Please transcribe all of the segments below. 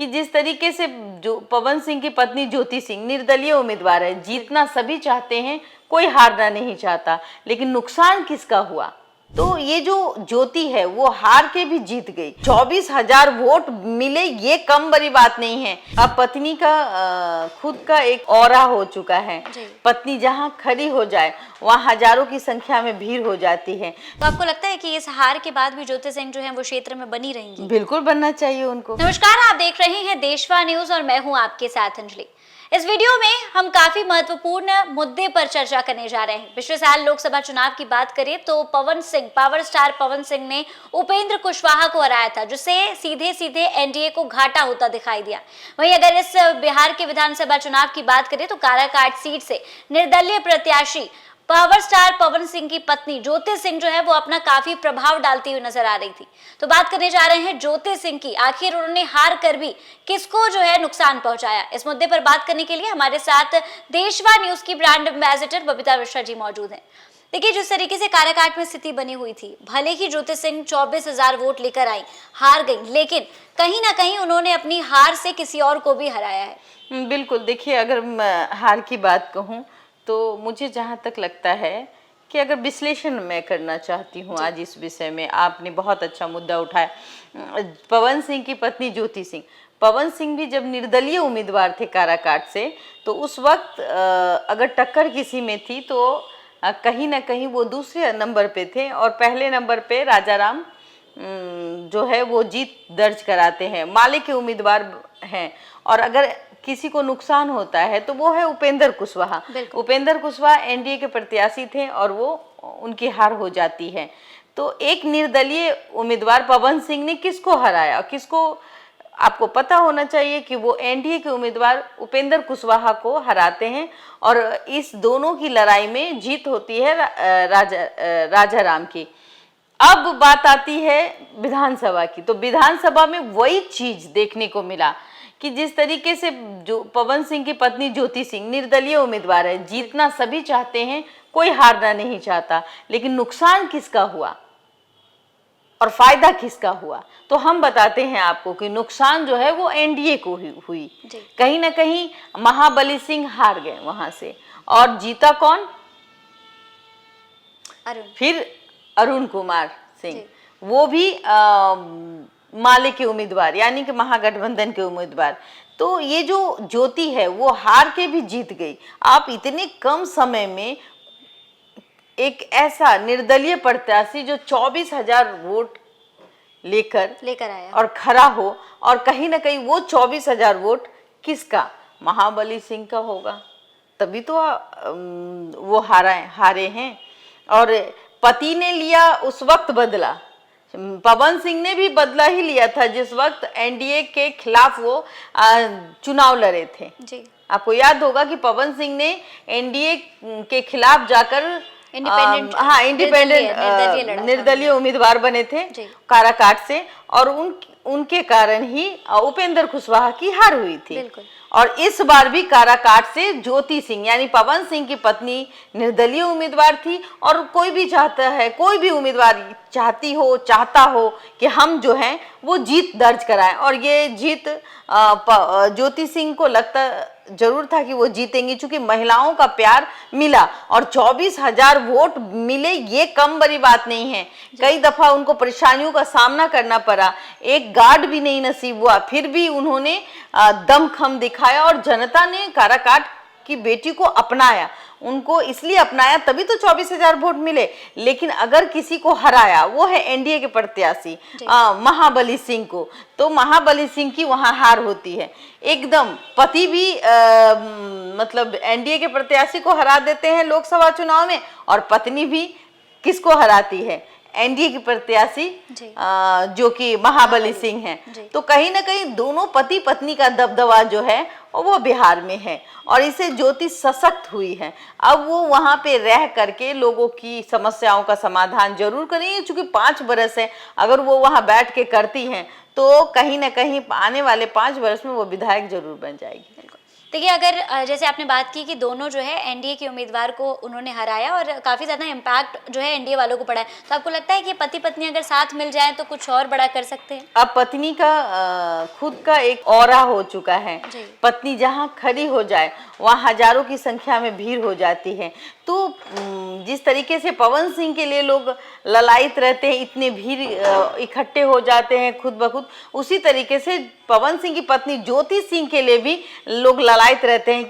कि जिस तरीके से जो पवन सिंह की पत्नी ज्योति सिंह निर्दलीय उम्मीदवार है, जीतना सभी चाहते हैं, कोई हारना नहीं चाहता, लेकिन नुकसान किसका हुआ? तो ये जो ज्योति है वो हार के भी जीत गई। 24,000 वोट मिले ये कम बड़ी बात नहीं है। अब पत्नी का खुद का एक ऑरा हो चुका है। पत्नी जहां खड़ी हो जाए वहां हजारों की संख्या में भीड़ हो जाती है। तो आपको लगता है कि इस हार के बाद भी ज्योति सिंह जो है वो क्षेत्र में बनी रहेंगी? बिल्कुल बनना चाहिए उनको। नमस्कार, आप देख रहे हैं देशवा न्यूज और मैं हूं आपके साथ अंजलि। इस वीडियो में हम काफी महत्वपूर्ण मुद्दे पर चर्चा करने जा रहे हैं। पिछले साल लोकसभा चुनाव की बात करें तो पवन सिंह, पावर स्टार पवन सिंह ने उपेंद्र कुशवाहा को हराया था, जिससे सीधे सीधे एनडीए को घाटा होता दिखाई दिया। वहीं अगर इस बिहार के विधानसभा चुनाव की बात करें तो काराकाट सीट से निर्दलीय प्रत्याशी पावर स्टार पवन सिंह की पत्नी ज्योति सिंह जो है वो अपना काफी प्रभाव डालती हुई नजर आ रही थी। तो बात करने जा रहे हैं ज्योति सिंह की, आखिर उन्होंने हार कर भी किसको जो है नुकसान पहुंचाया। इस मुद्दे पर बात करने के लिए हमारे साथ देशवा न्यूज की ब्रांड एम्बेसडर बबीता मिश्रा जी मौजूद हैं। देखिए, जिस तरीके से काराकाट में स्थिति बनी हुई थी, भले ही ज्योति सिंह 24,000 वोट लेकर आई, हार गई, लेकिन कहीं ना कहीं उन्होंने अपनी हार से किसी और को भी हराया है। बिल्कुल। देखिए, अगर हार की बात कहूँ तो मुझे जहाँ तक लगता है कि अगर विश्लेषण मैं करना चाहती हूँ आज इस विषय में, आपने बहुत अच्छा मुद्दा उठाया। पवन सिंह की पत्नी ज्योति सिंह, पवन सिंह भी जब निर्दलीय उम्मीदवार थे काराकाट से, तो उस वक्त अगर टक्कर किसी में थी तो कहीं ना कहीं वो दूसरे नंबर पे थे और पहले नंबर पे राजाराम जो है वो जीत दर्ज कराते हैं, माले के उम्मीदवार हैं। और अगर किसी को नुकसान होता है तो वो है उपेंद्र कुशवाहा। उपेंद्र कुशवाहा एनडीए के प्रत्याशी थे और वो उनकी हार हो जाती है। तो एक निर्दलीय उम्मीदवार पवन सिंह ने किसको हराया, किसको, आपको पता होना चाहिए कि वो एनडीए के उम्मीदवार उपेंद्र कुशवाहा को हराते हैं और इस दोनों की लड़ाई में जीत होती है राजाराम की। अब बात आती है विधानसभा की, तो विधानसभा में वही चीज देखने को मिला कि जिस तरीके से जो पवन सिंह की पत्नी ज्योति सिंह निर्दलीय उम्मीदवार है, जीतना सभी चाहते हैं, कोई हारना नहीं चाहता, लेकिन नुकसान किसका हुआ और फायदा किसका हुआ? तो हम बताते हैं आपको कि नुकसान जो है वो एनडीए को हुई। कहीं ना कहीं महाबली सिंह हार गए वहां से और जीता कौन? फिर अरुण कुमार सिंह, वो भी माले के उम्मीदवार, यानी कि महागठबंधन के उम्मीदवार। तो ये जो ज्योति है वो हार के भी जीत गई। आप इतने कम समय में एक ऐसा निर्दलीय प्रत्याशी जो 24,000 वोट लेकर आया और खड़ा हो, और कहीं ना कहीं वो 24,000 वोट किसका? महाबली सिंह का होगा, तभी तो वो हारे हैं। और पति ने लिया उस वक्त बदला, पवन सिंह ने भी बदला ही लिया था जिस वक्त एनडीए के खिलाफ वो चुनाव लड़े थे जी। आपको याद होगा कि पवन सिंह ने एनडीए के खिलाफ जाकर इंडिपेंडेंट निर्दलीय उम्मीदवार बने थे काराकाट से, और उनके कारण ही उपेंद्र कुशवाहा की हार हुई थी। और इस बार भी काराकाट से ज्योति सिंह यानी पवन सिंह की पत्नी निर्दलीय उम्मीदवार थी, और कोई भी चाहता है, कोई भी उम्मीदवार चाहता हो कि हम जो हैं वो जीत दर्ज कराएं, और ये जीत ज्योति सिंह को लगता जरूर था कि वो जीतेंगी, क्योंकि महिलाओं का प्यार मिला और 24,000 वोट मिले ये कम बड़ी बात नहीं है। कई दफा उनको परेशानियों का सामना करना पड़ा, एक गार्ड भी नहीं नसीब हुआ, फिर भी उन्होंने दमखम दिखाया और जनता ने काराकाट की बेटी को अपनाया। उनको इसलिए अपनाया तभी तो 24,000 वोट मिले। लेकिन अगर किसी को हराया वो है एनडीए के प्रत्याशी महाबली सिंह को, तो महाबली सिंह की वहां हार होती है एकदम। पति भी मतलब एनडीए के प्रत्याशी को हरा देते हैं लोकसभा चुनाव में, और पत्नी भी किसको हराती है? एनडीए की प्रत्याशी जो कि महाबली सिंह हैं। तो कहीं ना कहीं दोनों पति पत्नी का दबदबा जो है वो बिहार में है, और इससे ज्योति सशक्त हुई है। अब वो वहां पे रह करके लोगों की समस्याओं का समाधान जरूर करेंगे, क्योंकि 5 बरस है, अगर वो वहां बैठ के करती हैं तो कहीं ना कहीं आने वाले 5 वर्ष में वो विधायक जरूर बन जाएगी। देखिए, अगर जैसे आपने बात की कि दोनों जो है एनडीए के उम्मीदवार को उन्होंने हराया और काफ़ी ज़्यादा इम्पैक्ट जो है एनडीए वालों को पड़ा है, तो आपको लगता है कि पति पत्नी अगर साथ मिल जाएं तो कुछ और बड़ा कर सकते हैं? अब पत्नी का खुद का एक ऑरा हो चुका है। जी। पत्नी जहाँ खड़ी हो जाए वहाँ हजारों की संख्या में भीड़ हो जाती है। तो जिस तरीके से पवन सिंह के लिए लोग ललायित रहते हैं, इतने भीड़ इकट्ठे हो जाते हैं खुद ब खुद, उसी तरीके से पवन सिंह की पत्नी ज्योति सिंह के लिए भी लोग ललायित रहते हैं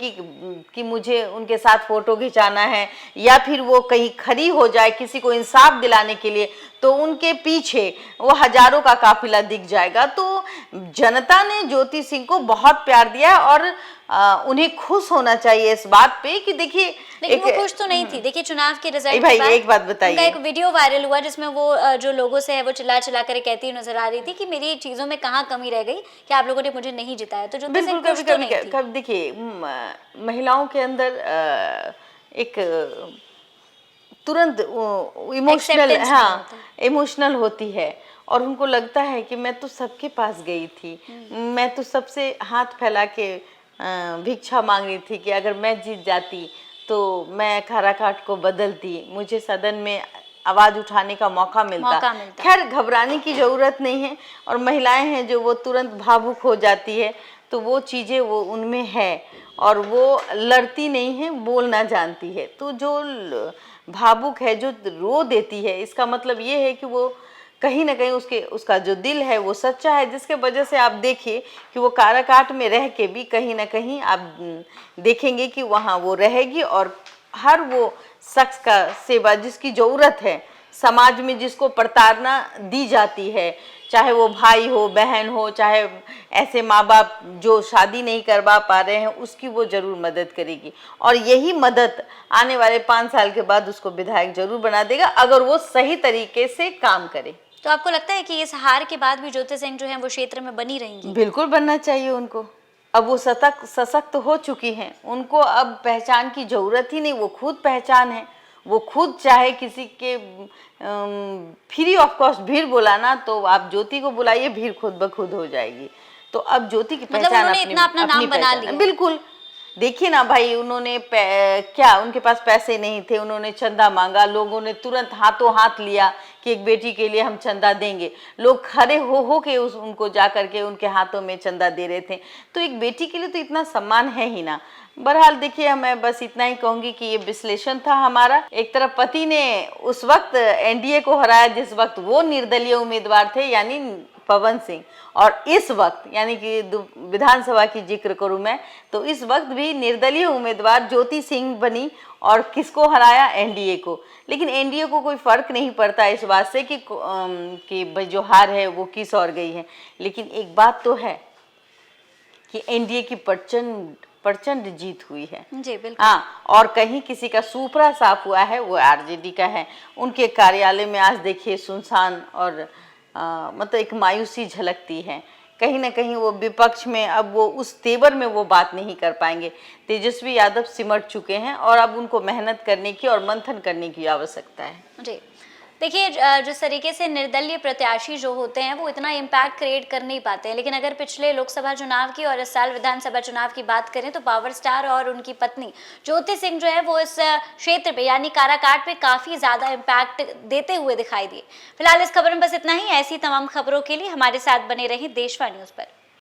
कि मुझे उनके साथ फोटो खिंचाना है, या फिर वो कहीं खड़ी हो जाए किसी को इंसाफ दिलाने के लिए, तो उनके पीछे वो हजारों का काफिला दिख जाएगा। तो जनता ने ज्योति सिंह को बहुत प्यार दिया और उन्हें खुश होना चाहिए इस बात पे कि देखिए, लेकिन वो खुश तो नहीं थी। देखिए, चुनाव के रिजल्ट भाई के बाद एक बात बताइए, उनका एक वीडियो वायरल हुआ जिसमें वो जो लोगों से है वो चिल्ला चिल्ला कर कहती नजर आ रही थी कि मेरी चीजों में कहाँ कमी रह गई कि आप लोगों ने मुझे नहीं जिताया। तो जो बिल्कुल खुश तो नहीं थी। कभी देखिए, महिलाओं के अंदर एक तुरंत इमोशनल, Acceptance नहीं हाँ, होता। इमोशनल होती है और उनको लगता है कि मैं तो सबके पास गई थी, मैं तो सबसे हाथ फैला के भिक्षा मांग रही थी कि अगर मैं जीत जाती तो मैं काराकाट को बदलती, मुझे सदन में आवाज उठाने का मौका मिलता। खैर, घबराने की जरूरत नहीं है, और महिलाएं हैं जो वो तुरंत भावुक हो जाती है, तो वो चीजें वो उनमें है और वो लड़ती नहीं है, बोलना जानती है। तो जो भावुक है, जो रो देती है, इसका मतलब ये है कि वो कहीं ना कहीं उसका जो दिल है वो सच्चा है, जिसके वजह से आप देखिए कि वो काराकाट में रह के भी कहीं ना कहीं आप देखेंगे कि वहाँ वो रहेगी और हर वो शख्स का सेवा जिसकी ज़रूरत है, समाज में जिसको प्रताड़ना दी जाती है, चाहे वो भाई हो, बहन हो, चाहे ऐसे माँ बाप जो शादी नहीं करवा पा रहे हैं, उसकी वो ज़रूर मदद करेगी। और यही मदद आने वाले 5 साल के बाद उसको विधायक जरूर बना देगा, अगर वो सही तरीके से काम करे। तो आपको लगता है कि इस हार के बाद भी ज्योति सिंह जो है वो क्षेत्र में बनी रहेंगी? बिल्कुल बनना चाहिए उनको। अब वो सशक्त हो चुकी हैं, उनको अब पहचान की जरूरत ही नहीं, वो खुद पहचान है। वो खुद चाहे किसी के फ्री ऑफ कॉस्ट भीड़ बुलाना, तो आप ज्योति को बुलाइए, भीड़ खुद ब खुद हो जाएगी। तो अब ज्योति की पहचान अपना नाम बना लिया। बिल्कुल। देखिए ना भाई, उन्होंने क्या उनके पास पैसे नहीं थे, उन्होंने चंदा मांगा, लोगों ने तुरंत हाथों हाथ लिया कि एक बेटी के लिए हम चंदा देंगे। लोग खड़े हो के उनको जा करके उनके हाथों में चंदा दे रहे थे। तो एक बेटी के लिए तो इतना सम्मान है ही ना। बहरहाल देखिए, मैं बस इतना ही कहूंगी कि ये विश्लेषण था हमारा। एक तरफ पति ने उस वक्त एनडीए को हराया जिस वक्त वो निर्दलीय उम्मीदवार थे, यानी पवन सिंह, और इस वक्त यानी कि विधानसभा की जिक्र करूं मैं, तो इस वक्त भी निर्दलीय उम्मीदवार ज्योति सिंह बनी और किसको हराया? एनडीए को। लेकिन एनडीए को कोई फर्क नहीं पड़ता इस बात से कि जो हार है वो किस और गई है। लेकिन एक बात तो है कि एनडीए की प्रचंड जीत हुई है। जी बिल्कुल। हाँ, और कहीं किसी का सुपड़ा साफ हुआ है, वो आरजेडी का है। उनके कार्यालय में आज देखिए सुनसान और मतलब एक मायूसी झलकती है। कहीं ना कहीं वो विपक्ष में अब वो उस तेवर में वो बात नहीं कर पाएंगे। तेजस्वी यादव सिमट चुके हैं और अब उनको मेहनत करने की और मंथन करने की आवश्यकता है। जी देखिए, जिस तरीके से निर्दलीय प्रत्याशी जो होते हैं वो इतना इम्पैक्ट क्रिएट कर नहीं पाते हैं, लेकिन अगर पिछले लोकसभा चुनाव की और इस साल विधानसभा चुनाव की बात करें तो पावर स्टार और उनकी पत्नी ज्योति सिंह जो है वो इस क्षेत्र पे यानी काराकाट पे काफ़ी ज़्यादा इम्पैक्ट देते हुए दिखाई दिए। फिलहाल इस खबर में बस इतना ही। ऐसी तमाम खबरों के लिए हमारे साथ बने रहें देशवा न्यूज़ पर।